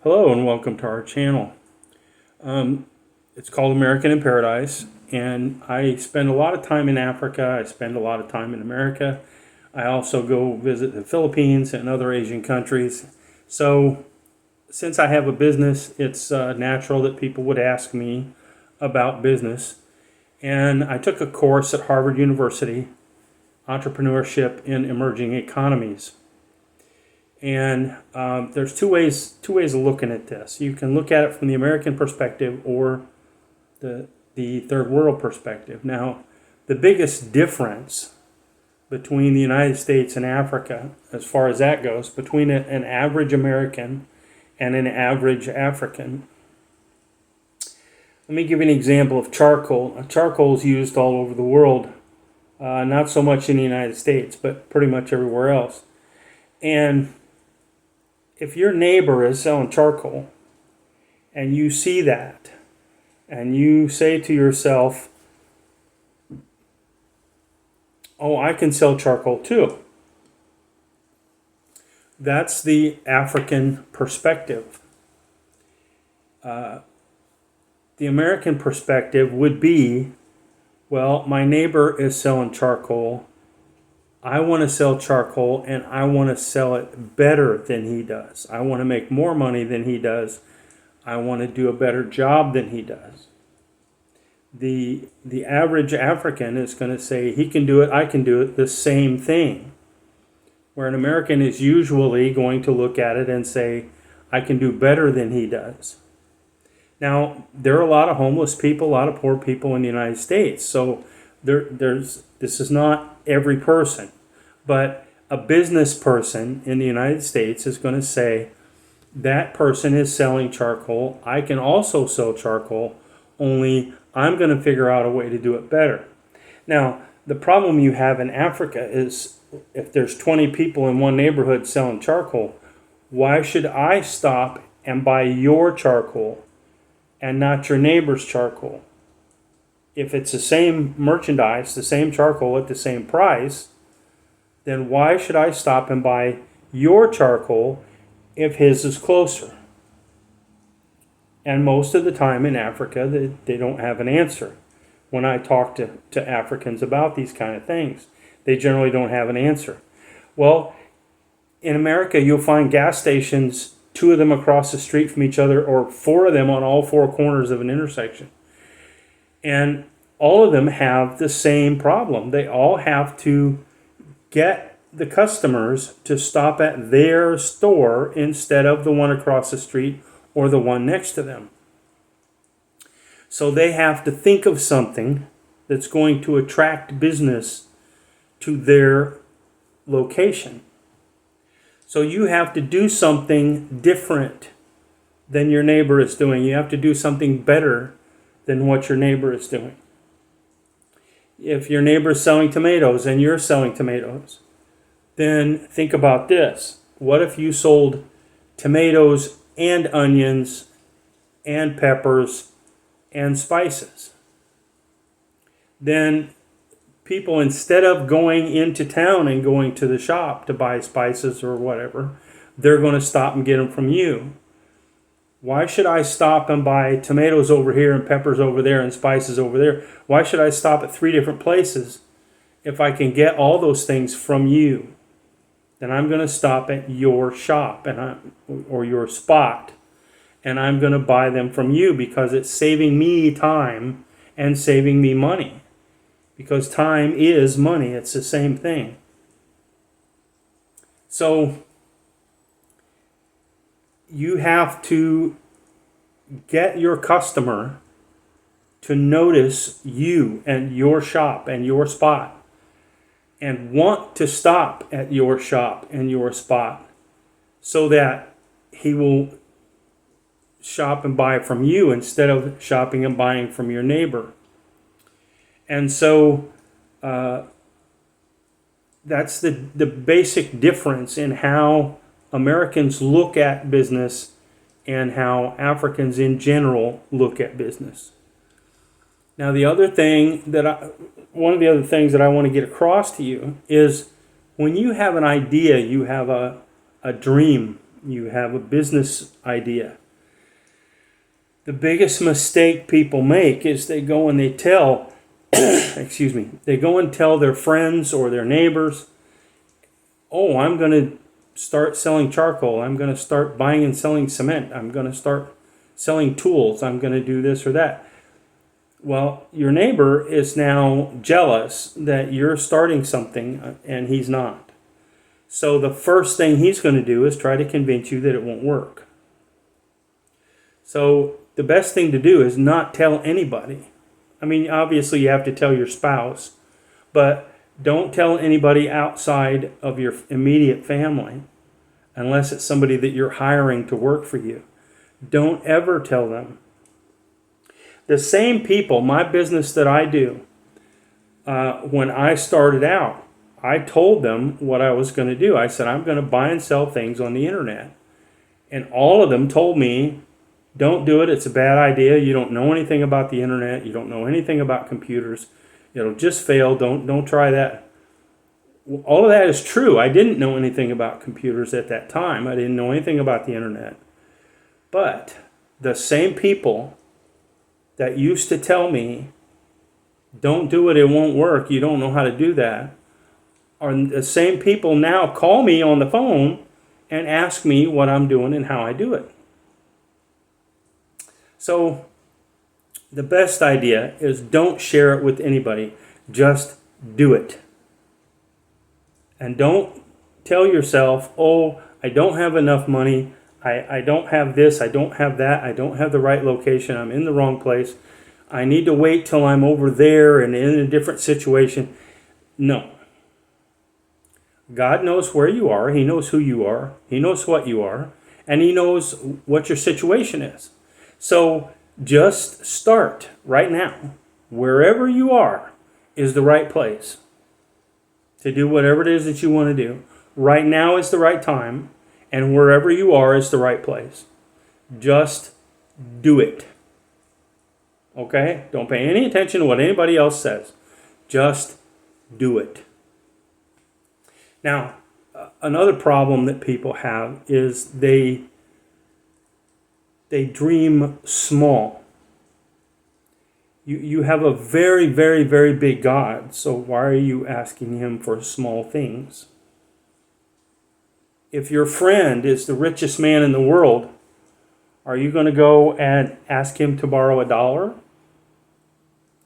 Hello and welcome to our channel. It's called American in Paradise, and I spend a lot of time in Africa. I spend a lot of time in America. I also go visit the Philippines and other Asian countries. So since I have a business, it's natural that people would ask me about business. And I took a course at Harvard University, Entrepreneurship in Emerging Economies. And there's two ways of looking at this. You can look at it from the American perspective or the third world perspective. Now, the biggest difference between the United States and Africa, as far as that goes, between an average American and an average African. Let me give you an example of charcoal. Charcoal is used all over the world, not so much in the United States, but pretty much everywhere else. And if your neighbor is selling charcoal and you see that and you say to yourself, oh, I can sell charcoal too. That's the African perspective. The American perspective would be, well, my neighbor is selling charcoal. I want to sell charcoal, and I want to sell it better than he does. I want to make more money than he does. I want to do a better job than he does. The average African is going to say, he can do it, I can do it, the same thing. Where an American is usually going to look at it and say, I can do better than he does. Now, there are a lot of homeless people, a lot of poor people in the United States. So this is not every person, but a business person in the United States is going to say, that person is selling charcoal. I can also sell charcoal, only I'm going to figure out a way to do it better. Now, the problem you have in Africa is if there's 20 people in one neighborhood selling charcoal, why should I stop and buy your charcoal and not your neighbor's charcoal? If it's the same merchandise, the same charcoal at the same price, then why should I stop and buy your charcoal if his is closer? And most of the time in Africa, they don't have an answer. When I talk to Africans about these kind of things, they generally don't have an answer. Well, in America, you'll find gas stations, 2 of them across the street from each other, or 4 of them on all 4 corners of an intersection. And all of them have the same problem. They all have to get the customers to stop at their store instead of the one across the street or the one next to them. So they have to think of something that's going to attract business to their location. So you have to do something different than your neighbor is doing. You have to do something better than what your neighbor is doing. If your neighbor is selling tomatoes and you're selling tomatoes, then think about this. What if you sold tomatoes and onions and peppers and spices? Then people, instead of going into town and going to the shop to buy spices or whatever, they're going to stop and get them from you. Why should I stop and buy tomatoes over here and peppers over there and spices over there? Why should I stop at 3 different places if I can get all those things from you? Then I'm going to stop at your shop or your spot, and I'm going to buy them from you because it's saving me time and saving me money. Because time is money. It's the same thing. So you have to get your customer to notice you and your shop and your spot and want to stop at your shop and your spot so that he will shop and buy from you instead of shopping and buying from your neighbor. And so that's the basic difference in how Americans look at business and how Africans in general look at business. Now, one of the other things that I want to get across to you is when you have an idea, you have a dream, You have a business idea. The biggest mistake people make is they go and they tell, excuse me, they go and tell their friends or their neighbors, oh, I'm going to start selling charcoal. I'm going to start buying and selling cement. I'm going to start selling tools. I'm going to do this or that. Well, your neighbor is now jealous that you're starting something and he's not. So the first thing he's going to do is try to convince you that it won't work. So the best thing to do is not tell anybody. I mean, obviously you have to tell your spouse, but don't tell anybody outside of your immediate family unless it's somebody that you're hiring to work for you. Don't ever tell them. The same people, my business that I do, when I started out, I told them what I was going to do. I said, I'm going to buy and sell things on the internet. And all of them told me, don't do it. It's a bad idea. You don't know anything about the internet. You don't know anything about computers. It'll just fail. Don't try that. All of that is true. I didn't know anything about computers at that time. I didn't know anything about the internet. But the same people that used to tell me, don't do it, it won't work, you don't know how to do that, are the same people now call me on the phone and ask me what I'm doing and how I do it. So the best idea is don't share it with anybody. Just do it. And don't tell yourself, oh, I don't have enough money. I don't have this. I don't have that. I don't have the right location. I'm in the wrong place. I need to wait till I'm over there and in a different situation. No. God knows where you are. He knows who you are. He knows what you are. And He knows what your situation is. So just start right now. Wherever you are is the right place to do whatever it is that you want to do. Right now is the right time, and wherever you are is the right place. Just do it. Okay? Don't pay any attention to what anybody else says. Just do it. Now, another problem that people have is they dream small. You have a very, very, very big God, so why are you asking Him for small things? If your friend is the richest man in the world, are you going to go and ask him to borrow $1?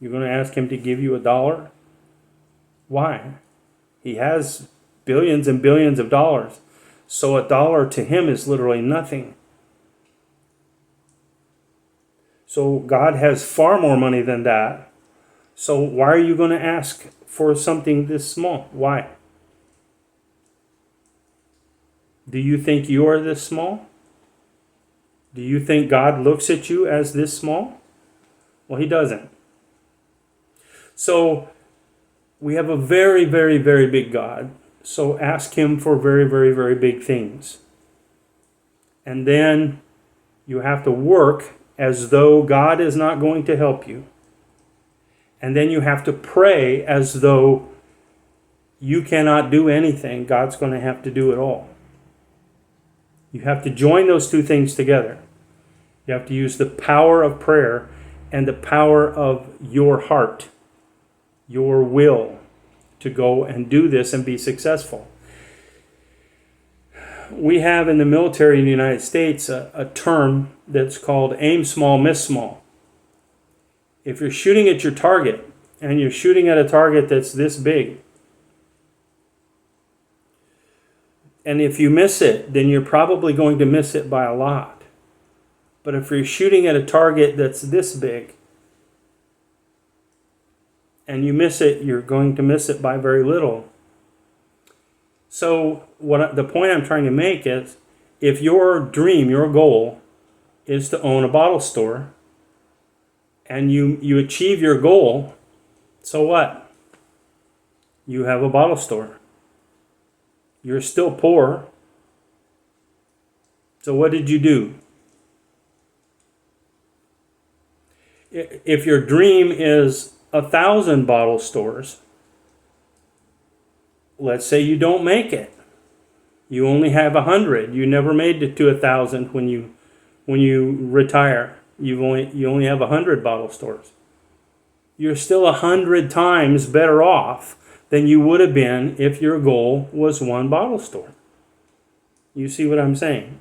You're going to ask him to give you $1? Why? He has billions and billions of dollars, so $1 to him is literally nothing. So God has far more money than that. So why are you going to ask for something this small? Why? Do you think you are this small? Do you think God looks at you as this small? Well, He doesn't. So we have a very, very, very big God. So ask Him for very, very, very big things. And then you have to work as though God is not going to help you. And then you have to pray as though you cannot do anything. God's going to have to do it all. You have to join those two things together. You have to use the power of prayer and the power of your heart, your will, to go and do this and be successful. We have in the military in the United States a term that's called aim small, miss small. If you're shooting at your target and you're shooting at a target that's this big, and if you miss it, then you're probably going to miss it by a lot. But if you're shooting at a target that's this big and you miss it, you're going to miss it by very little. So the point I'm trying to make is, if your dream, your goal, is to own a bottle store, and you achieve your goal, so what? You have a bottle store. You're still poor. So what did you do? If your dream is 1,000 bottle stores, let's say you don't make it. You only have 100. You never made it to 1,000 when you retire. You only have 100 bottle stores. You're still 100 times better off than you would have been if your goal was one bottle store. You see what I'm saying?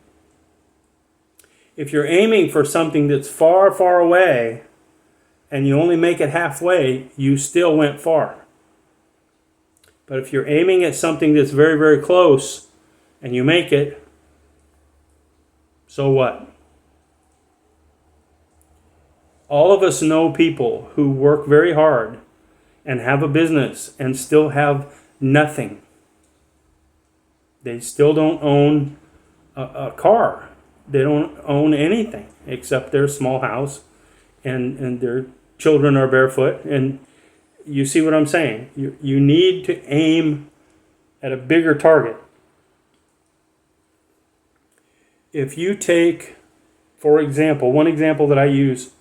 If you're aiming for something that's far, far away and you only make it halfway, you still went far. But if you're aiming at something that's very, very close and you make it, so what? All of us know people who work very hard and have a business and still have nothing. They still don't own a car. They don't own anything except their small house, and their children are barefoot. And you see what I'm saying? You need to aim at a bigger target. If you take, for example, one example that I use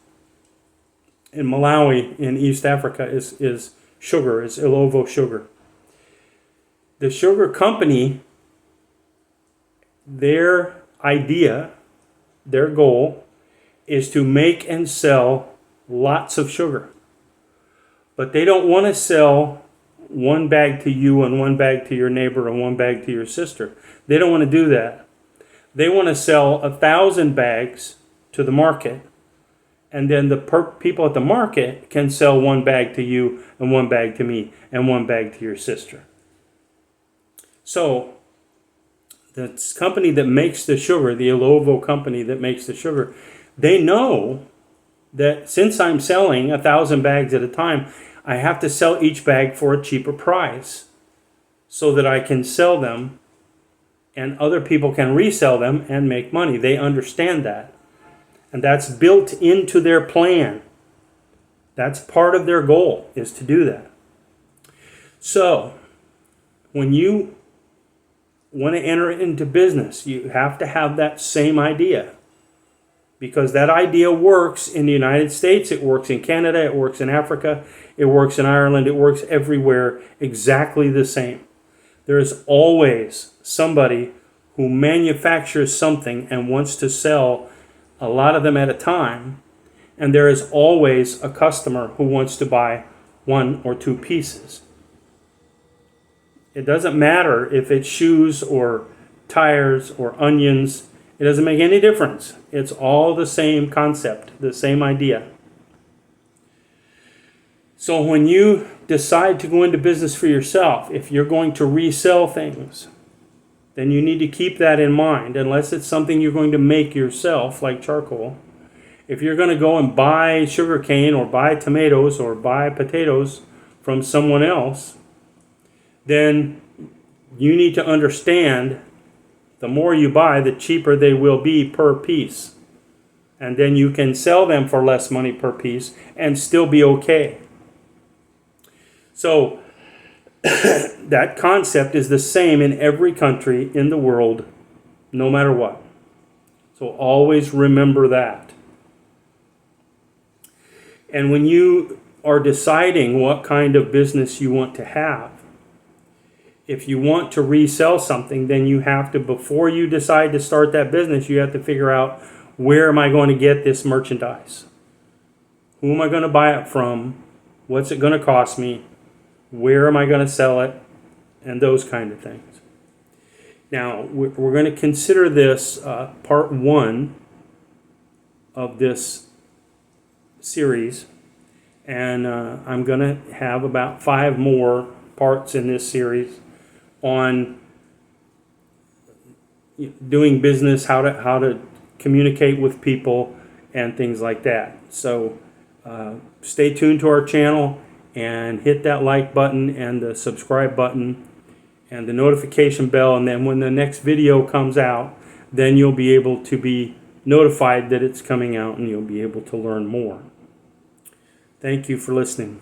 in Malawi in East Africa is sugar, is Ilovo sugar. The sugar company, their idea, their goal is to make and sell lots of sugar. But they don't want to sell one bag to you and one bag to your neighbor and one bag to your sister. They don't want to do that. They want to sell 1,000 bags to the market, and then the people at the market can sell one bag to you and one bag to me and one bag to your sister. So the company that makes the sugar, the Ilovo company that makes the sugar, they know that since I'm selling 1,000 bags at a time, I have to sell each bag for a cheaper price so that I can sell them and other people can resell them and make money. They understand that. And that's built into their plan. That's part of their goal, is to do that. So, when you want to enter into business, you have to have that same idea. Because that idea works in the United States, it works in Canada, it works in Africa, it works in Ireland, it works everywhere exactly the same. There is always somebody who manufactures something and wants to sell a lot of them at a time, and there is always a customer who wants to buy one or two pieces. It doesn't matter if it's shoes or tires or onions. It doesn't make any difference. It's all the same concept, the same idea. So when you decide to go into business for yourself, if you're going to resell things, then you need to keep that in mind, unless it's something you're going to make yourself, like charcoal. If you're going to go and buy sugarcane or buy tomatoes or buy potatoes from someone else, then you need to understand the more you buy, the cheaper they will be per piece. And then you can sell them for less money per piece and still be okay. So that concept is the same in every country in the world, no matter what. So always remember that. And when you are deciding what kind of business you want to have, if you want to resell something, then you have to, before you decide to start that business, you have to figure out, where am I going to get this merchandise? Who am I going to buy it from? What's it going to cost me? Where am I going to sell it? And those kind of things. Now, we're going to consider this part 1 of this series. And I'm going to have about 5 more parts in this series on doing business, how to communicate with people, and things like that. So stay tuned to our channel and hit that like button and the subscribe button and the notification bell, and then when the next video comes out, then you'll be able to be notified that it's coming out and you'll be able to learn more. Thank you for listening.